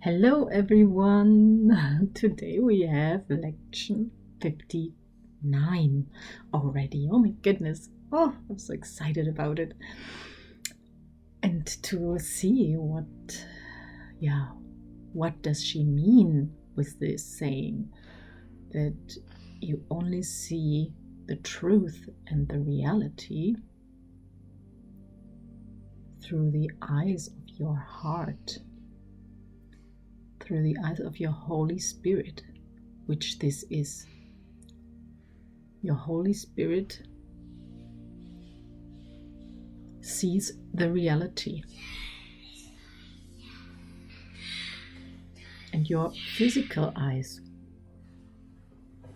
Hello everyone! Today we have lection 59 already. Oh my goodness! Oh, I'm so excited about it. And to see what does she mean with this saying that you only see the truth and the reality through the eyes of your heart, through the eyes of your Holy Spirit, which this is. Your Holy Spirit sees the reality. And your physical eyes,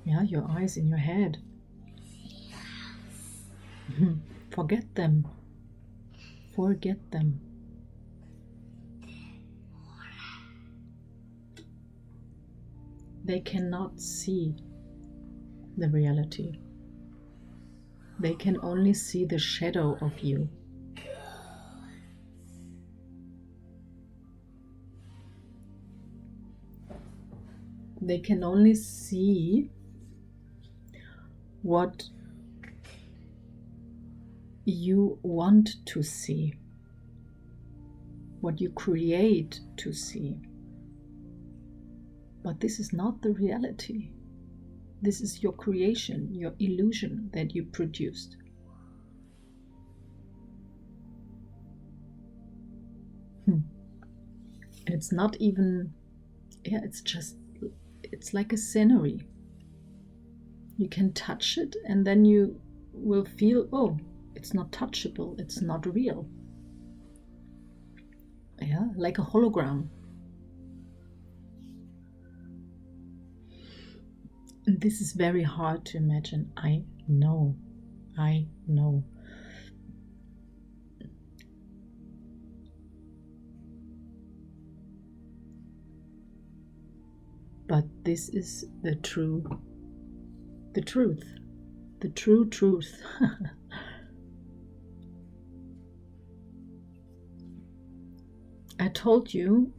your eyes in your head, forget them. Forget them. They cannot see the reality. They can only see the shadow of you. They can only see what you want to see, what you create to see. But this is not the reality. This is your creation, your illusion that you produced. And it's not even, it's like a scenery. You can touch it and then you will feel, oh, it's not touchable, it's not real. Like a hologram. And this is very hard to imagine. I know. But this is the true truth. I told you,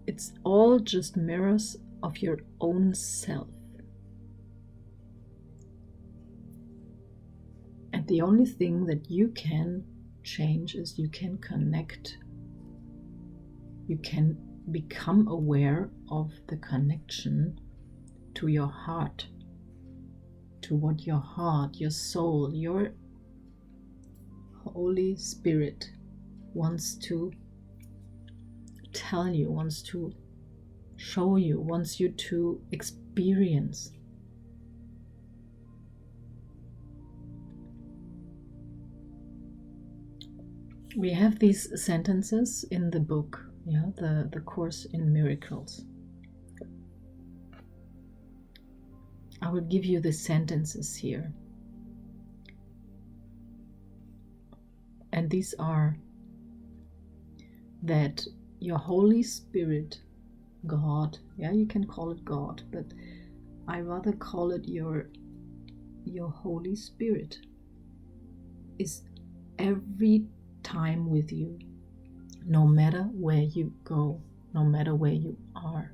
it's all just mirrors of your own self. And the only thing that you can change is you can connect. You can become aware of the connection to your heart, to what your heart, your soul, your Holy Spirit wants to tell you, wants to show you, wants you to experience. We have these sentences in the book, the Course in Miracles. I will give you the sentences here. And these are that your Holy Spirit, God, you can call it God, but I rather call it your Holy Spirit, is every time with you, no matter where you go, no matter where you are.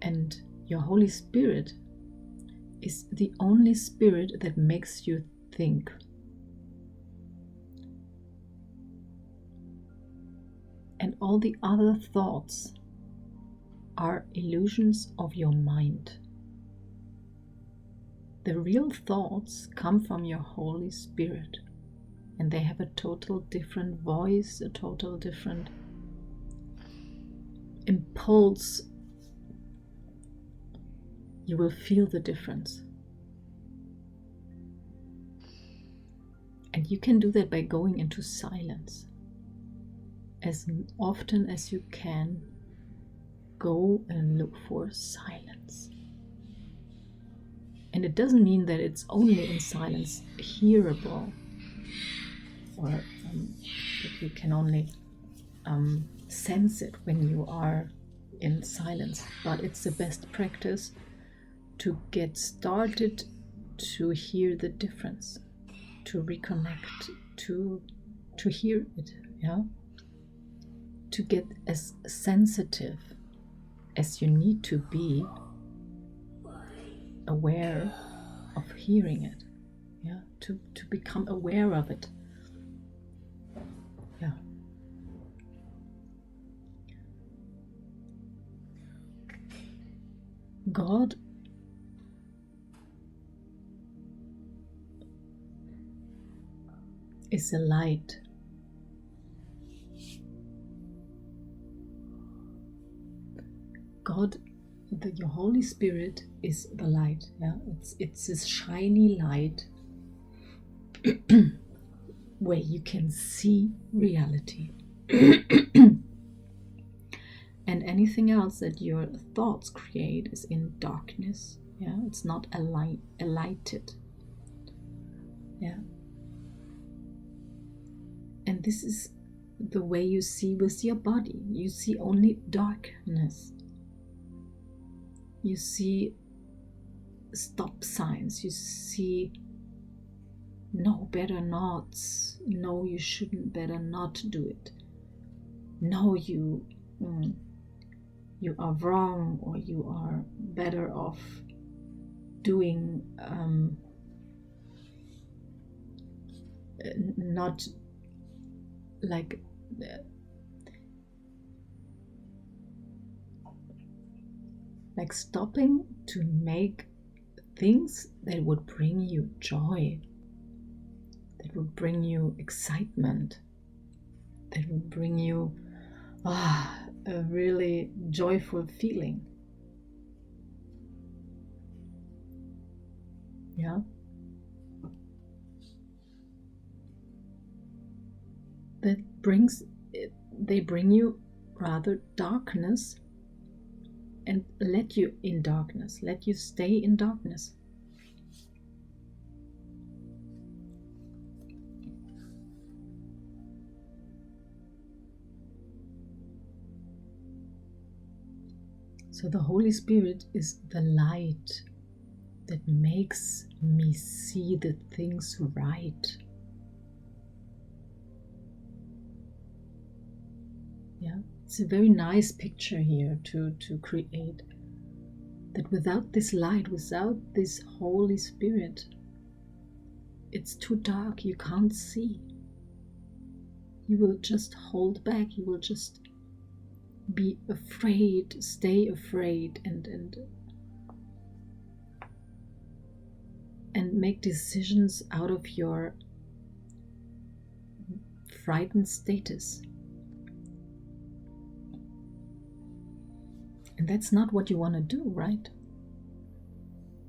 And your Holy Spirit is the only spirit that makes you think. And all the other thoughts are illusions of your mind. The real thoughts come from your Holy Spirit, and they have a total different voice, a total different impulse. You will feel the difference. And you can do that by going into silence. As often as you can, go and look for silence. And it doesn't mean that it's only in silence hearable, or that you can only sense it when you are in silence, but it's the best practice to get started to hear the difference, to reconnect, to hear it, yeah, to get as sensitive as you need to be, aware of hearing it, yeah, to become aware of it, yeah. God is a light. God, your Holy Spirit is the light. Yeah, it's this shiny light where you can see reality. And anything else that your thoughts create is in darkness. Yeah, it's not lighted. Yeah. And this is the way you see with your body. You see only darkness. You see stop signs. You see no, better not. No, you shouldn't, better not do it. No, you are wrong, or you are better off doing not like stopping to make things that would bring you joy, that would bring you excitement, that would bring you a really joyful feeling. Yeah. They bring you rather darkness and let you in darkness, let you stay in darkness. So the Holy Spirit is the light that makes me see the things right. Yeah, it's a very nice picture here to create. That without this light, without this Holy Spirit, it's too dark, you can't see. You will just hold back, you will just be afraid, stay afraid, and make decisions out of your frightened status. And that's not what you want to do, right?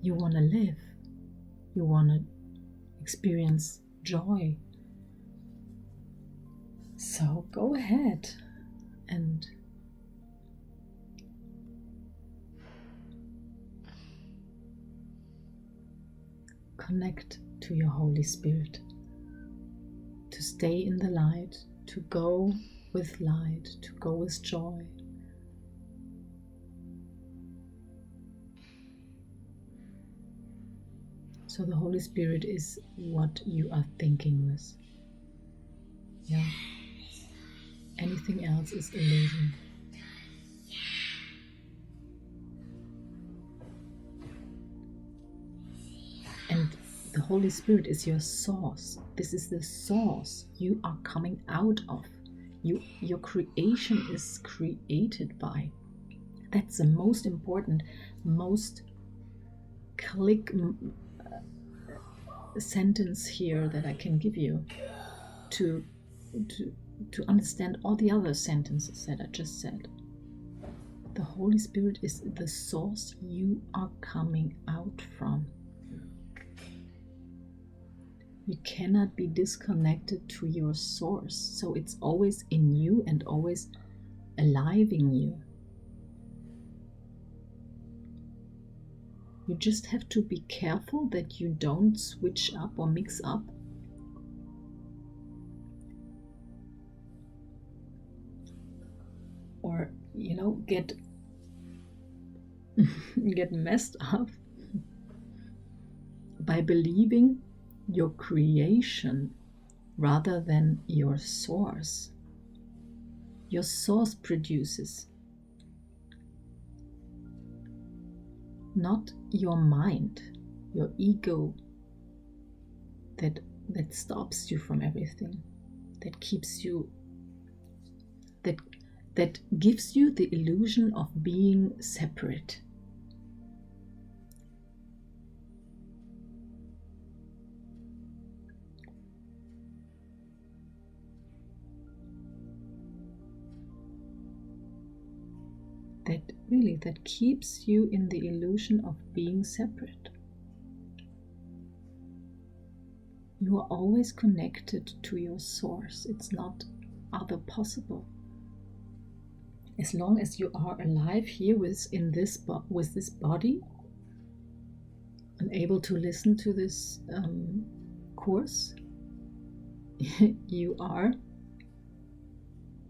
You want to live. You want to experience joy. So go ahead and connect to your Holy Spirit, to stay in the light, to go with light, to go with joy. So the Holy Spirit is what you are thinking with. Yeah. Anything else is illusion. And the Holy Spirit is your source. This is the source you are coming out of. Your creation is created by. That's the most important, most click sentence here that I can give you to understand all the other sentences that I just said. The Holy Spirit is the source you are coming out from. You cannot be disconnected to your source. So it's always in you and always alive in you. You just have to be careful that you don't switch up or mix up. Or, get messed up by believing your creation rather than your source. Your source produces, not your mind, your ego that stops you from everything, that keeps you, that gives you the illusion of being separate. That keeps you in the illusion of being separate. You are always connected to your source. It's not other possible. As long as you are alive here with this body and able to listen to this course, you are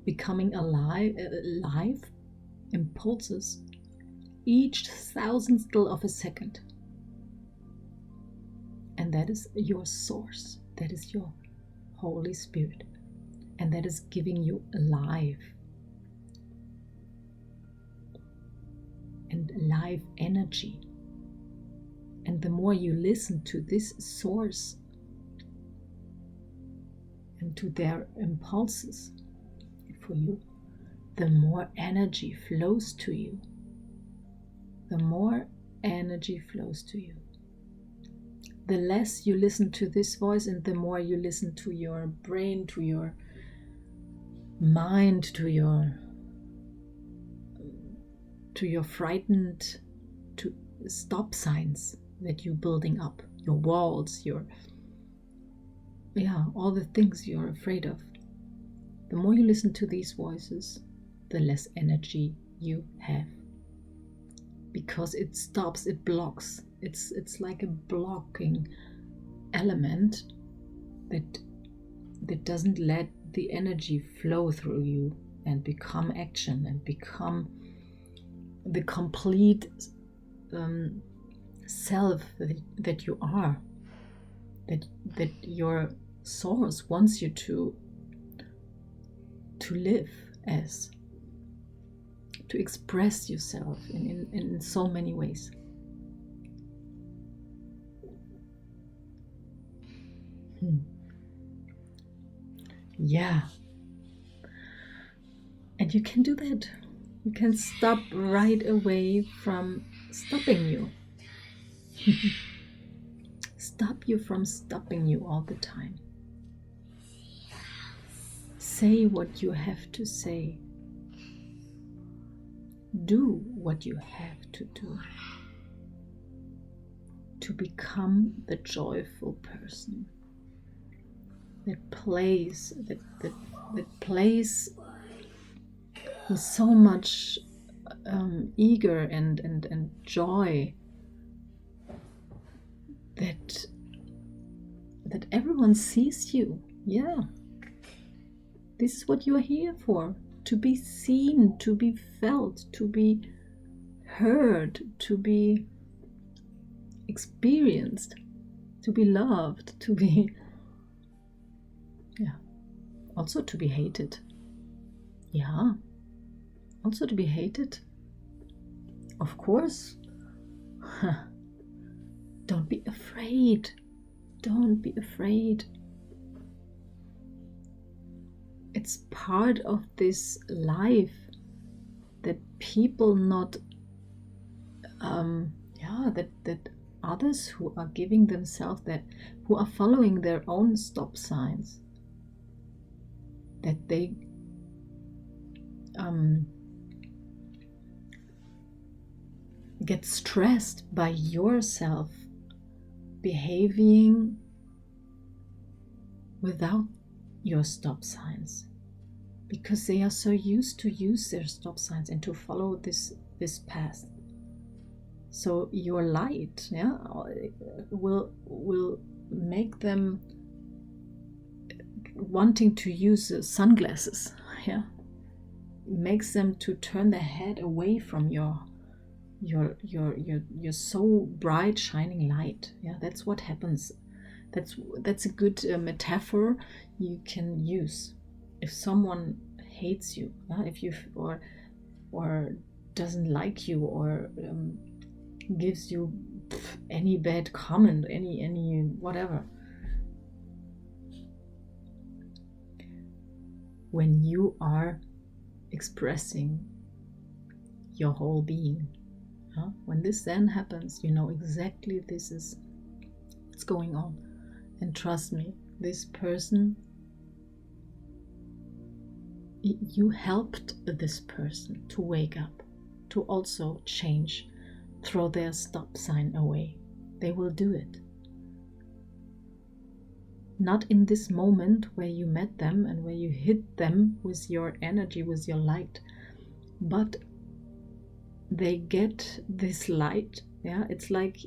becoming alive impulses each thousandth of a second. And that is your source. That is your Holy Spirit. And that is giving you life. And life energy. And the more you listen to this source and to their impulses for you, the more energy flows to you. The more energy flows to you. The less you listen to this voice and the more you listen to your brain, to your mind, to your frightened stop signs that you're building up, your walls, all the things you're afraid of. The more you listen to these voices, the less energy you have, because it stops, it blocks. It's like a blocking element that doesn't let the energy flow through you and become action and become the complete self that you are, that your source wants you to live as, to express yourself in so many ways. Yeah. And you can do that. You can stop right away from stopping you. Stop you from stopping you all the time. Say what you have to say. Do what you have to do to become the joyful person that plays with so much eager and joy that everyone sees you. Yeah, this is what you are here for. To be seen, to be felt, to be heard, to be experienced, to be loved, to be, also to be hated. Yeah, also to be hated. Of course. Don't be afraid. Don't be afraid. It's part of this life that people not, that others who are giving themselves, that who are following their own stop signs, that they get stressed by yourself behaving without your stop signs, because they are so used to use their stop signs and to follow this path. So your light, will make them wanting to use sunglasses. Makes them to turn their head away from your you're so bright, shining light. Yeah, that's what happens. That's a good metaphor you can use. If someone hates you, if you or doesn't like you, or gives you any bad comment, any whatever, when you are expressing your whole being, when this then happens, you know exactly this is what's going on. And trust me, this person, you helped this person to wake up, to also change, throw their stop sign away. They will do it. Not in this moment where you met them and where you hit them with your energy, with your light, but they get this light. Yeah, it's like,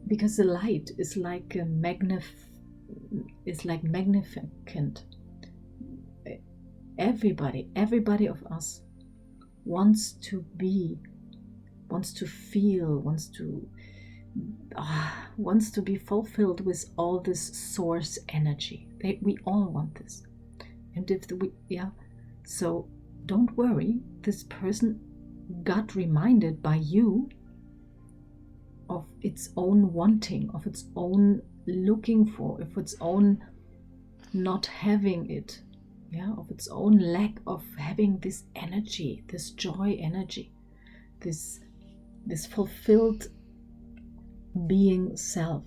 because the light is like magnificent. Everybody of us wants to be, wants to feel, wants to be fulfilled with all this source energy. We all want this. And so don't worry, this person got reminded by you of its own wanting, of its own looking for, of its own not having it, of its own lack of having this energy, this joy energy, this fulfilled being self.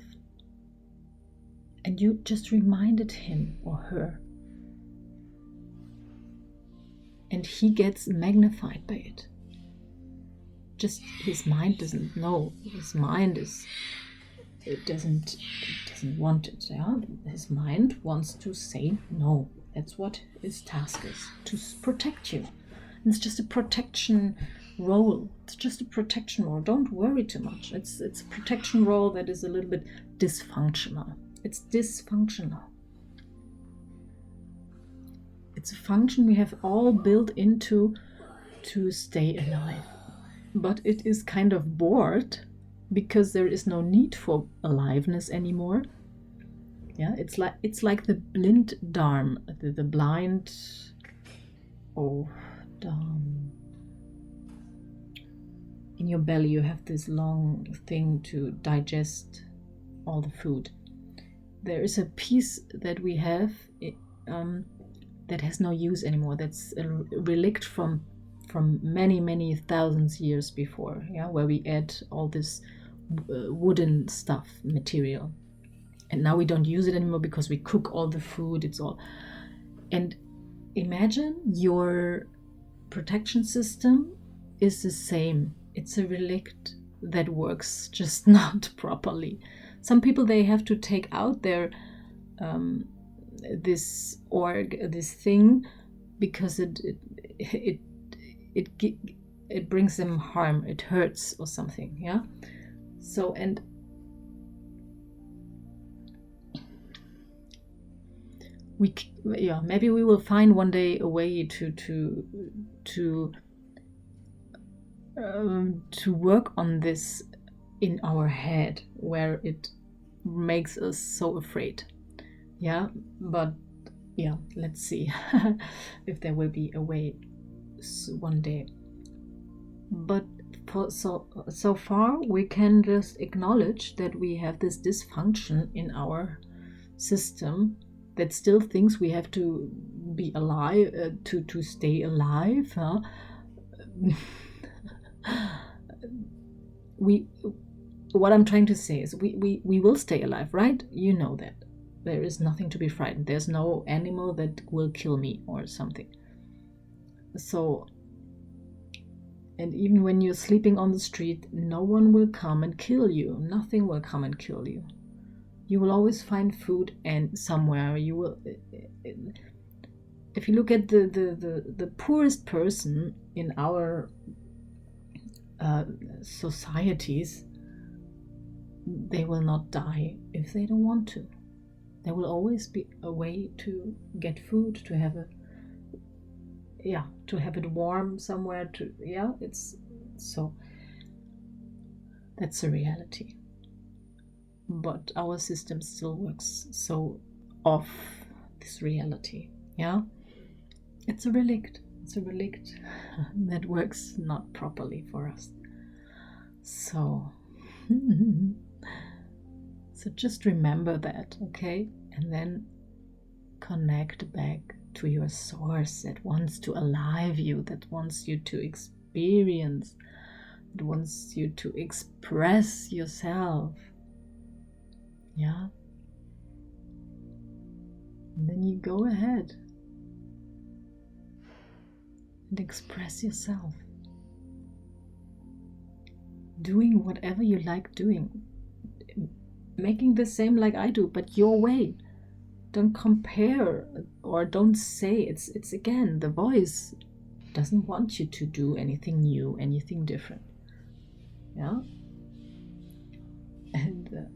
And you just reminded him or her, and he gets magnified by it. Just his mind doesn't know. His mind doesn't want it. His mind wants to say no. That's what his task is, to protect you. And it's just a protection role. It's just a protection role. Don't worry too much. It's a protection role that is a little bit dysfunctional. It's dysfunctional. It's a function we have all built into to stay alive. But it is kind of bored because there is no need for aliveness anymore. Yeah, it's like the blind darm, the blind darm. In your belly you have this long thing to digest all the food. There is a piece that we have that has no use anymore. That's a relict from many thousands years before, where we add all this wooden stuff, material, and now we don't use it anymore because we cook all the food. It's all, and imagine your protection system is the same. It's a relict that works, just not properly. Some people, they have to take out their this thing because it brings them harm, it hurts or something. So, and maybe we will find one day a way to work on this in our head, where it makes us so afraid. But let's see if there will be a way one day. But so far we can just acknowledge that we have this dysfunction in our system that still thinks we have to be alive to stay alive. What I'm trying to say is we will stay alive, right? You know that. There is nothing to be frightened. There's no animal that will kill me or something. So, and even when you're sleeping on the street, no one will come and kill you. Nothing will come and kill you. You will always find food, and somewhere you will. If you look at the poorest person in our societies, they will not die if they don't want to. There will always be a way to get food, to have to have it warm somewhere to, it's so, that's a reality. But our system still works so off this reality. It's a relict that works not properly for us. So so just remember that, okay? And then connect back to your source that wants to alive you, that wants you to experience, that wants you to express yourself. And then you go ahead and express yourself, doing whatever you like doing, making the same like I do, but your way. Don't compare, or don't say it's again, the voice doesn't want you to do anything new, anything different. And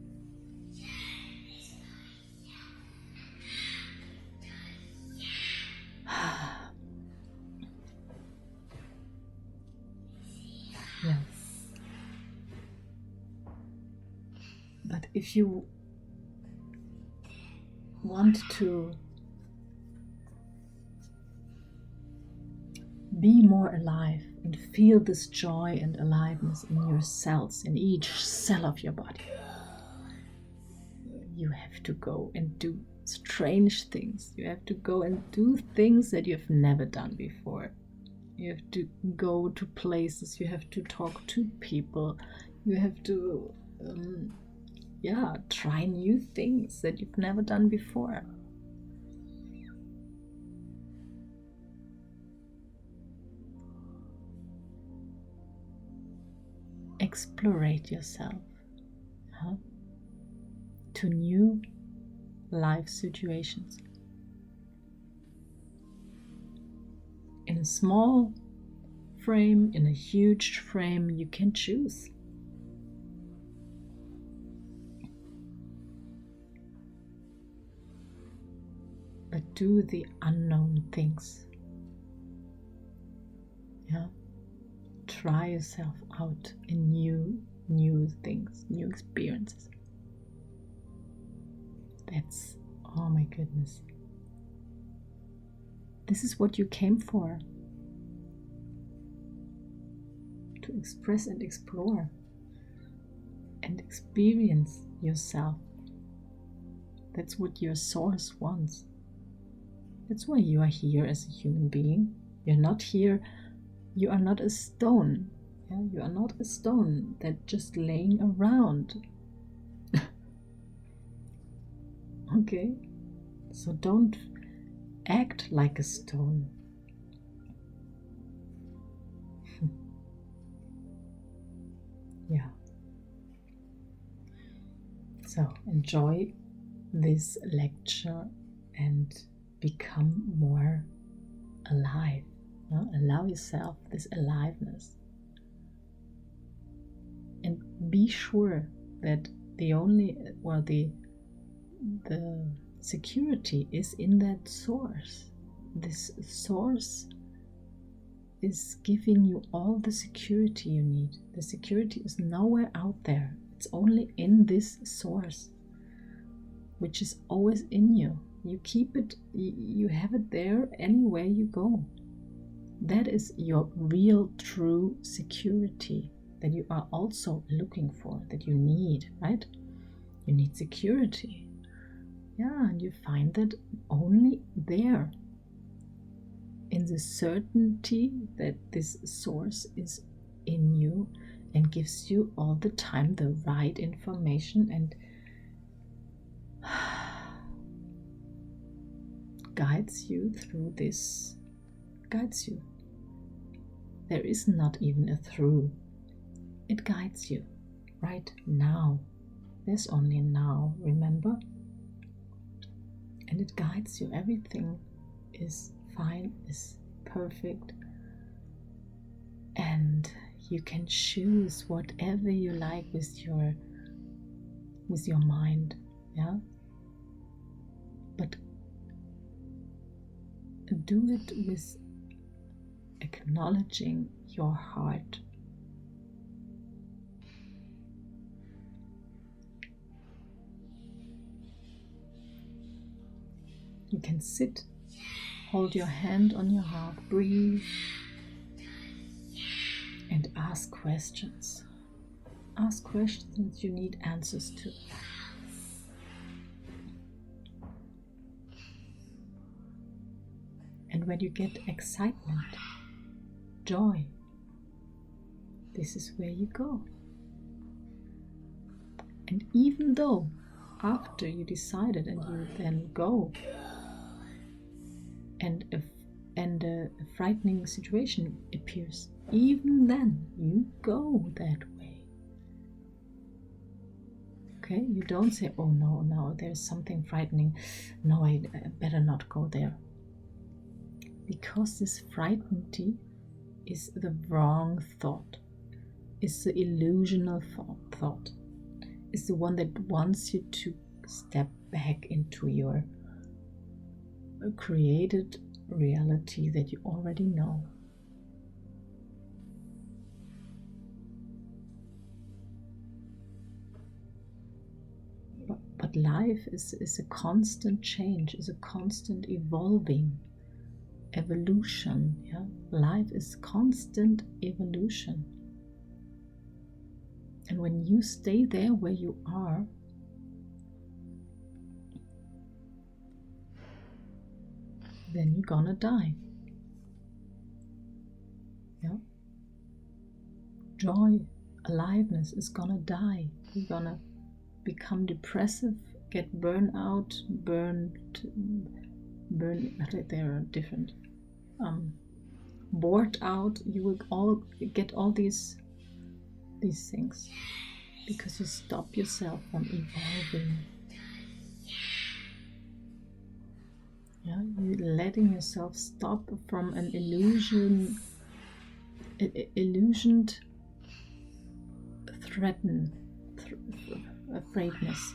but if you want to be more alive and feel this joy and aliveness in your cells, in each cell of your body, you have to go and do strange things. You have to go and do things that you've never done before. You have to go to places, you have to talk to people, you have to try new things that you've never done before. Explorate yourself to new life situations. In a small frame, in a huge frame, you can choose. But do the unknown things. Try yourself out in new things, new experiences. That's, oh my goodness. This is what you came for. To express and explore and experience yourself. That's what your source wants. That's why you are here as a human being. You're not here, you are not a stone. You are not a stone that's just laying around. Okay? So don't act like a stone. So enjoy this lecture and become more alive. Allow yourself this aliveness. And be sure that the security is in that source. This source is giving you all the security you need. The security is nowhere out there. It's only in this source, which is always in you. You keep it, you have it there anywhere you go. That is your real, true security that you are also looking for, that you need, right? You need security. And you find that only there, in the certainty that this source is in you and gives you all the time the right information and guides you through this, guides you. There is not even a through. It guides you right now. There's only now, remember? And it guides you. Everything is fine, is perfect. And you can choose whatever you like with your mind. But do it with acknowledging your heart. You can sit, hold your hand on your heart, breathe, and ask questions. Ask questions you need answers to. And when you get excitement, joy, this is where you go. And even though after you decided and you then go, and a frightening situation appears, even then you go that way. Okay, you don't say, oh no, there's something frightening, no, I better not go there. Because this frightened is the wrong thought, is the illusional thought, is the one that wants you to step back into your created reality that you already know. But life is a constant change, is a constant evolving evolution. Yeah, life is constant evolution. And when you stay there where you are, then you're gonna die. Yeah, joy, aliveness is gonna die. You're gonna become depressive, get burnout, they are different. Bored out. You will all get all these things because you stop yourself from evolving. Yeah, you're letting yourself stop from an illusioned afraidness,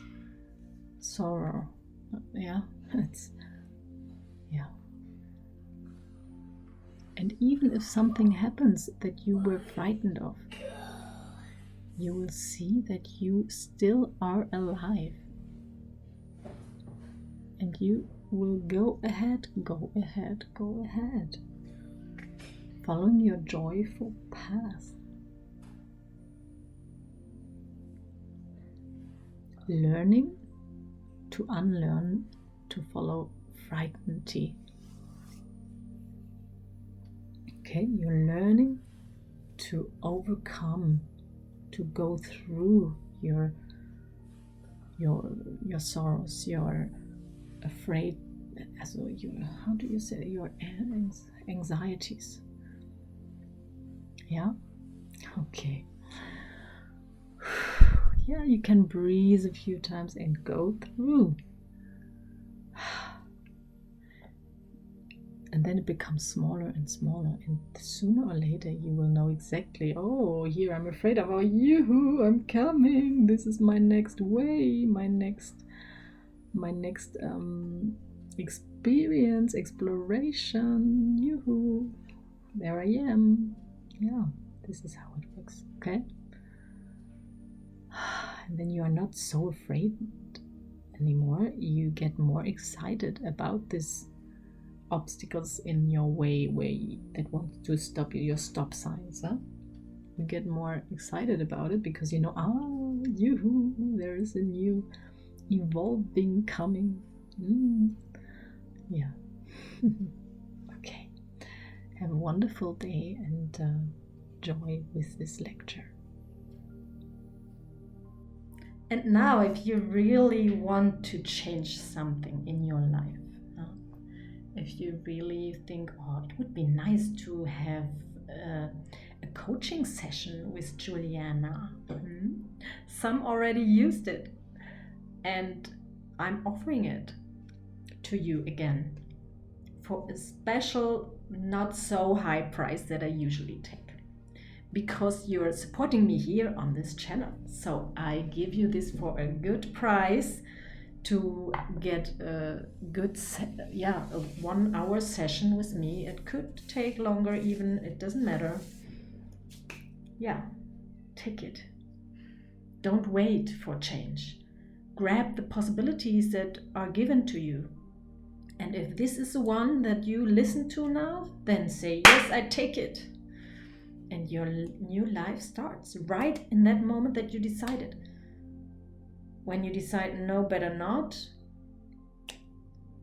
sorrow. Yeah, and even if something happens that you were frightened of, you will see that you still are alive, and you will go ahead, following your joyful path, learning to unlearn to follow frightened. Okay, you're learning to overcome, to go through your sorrows, your afraid, how do you say, your anxieties. Yeah, okay. Yeah, you can breathe a few times and go through. And then it becomes smaller and smaller, and sooner or later you will know exactly, oh, here I'm afraid of, oh, I'm coming, this is my next way, my next experience, exploration, there I am. Yeah, this is how it works. Okay, and then you are not so afraid anymore. You get more excited about this obstacles in your way that want to stop you, your stop signs. You get more excited about it because you know, there is a new evolving coming. Yeah. Okay, have a wonderful day and joy with this lecture. And now, if you really want to change something in your life, if you really think, oh, it would be nice to have a coaching session with Juliane. Some already used it, and I'm offering it to you again for a special, not so high price that I usually take, because you're supporting me here on this channel. So I give you this for a good price to get a good, a 1 hour session with me. It could take longer even, it doesn't matter. Yeah, take it. Don't wait for change. Grab the possibilities that are given to you. And if this is the one that you listen to now, then say, yes, I take it. And your new life starts right in that moment that you decided. When you decide no, better not,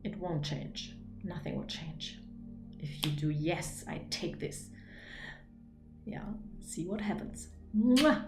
it won't change. Nothing will change. If you do, yes, I take this. Yeah, see what happens. Mwah!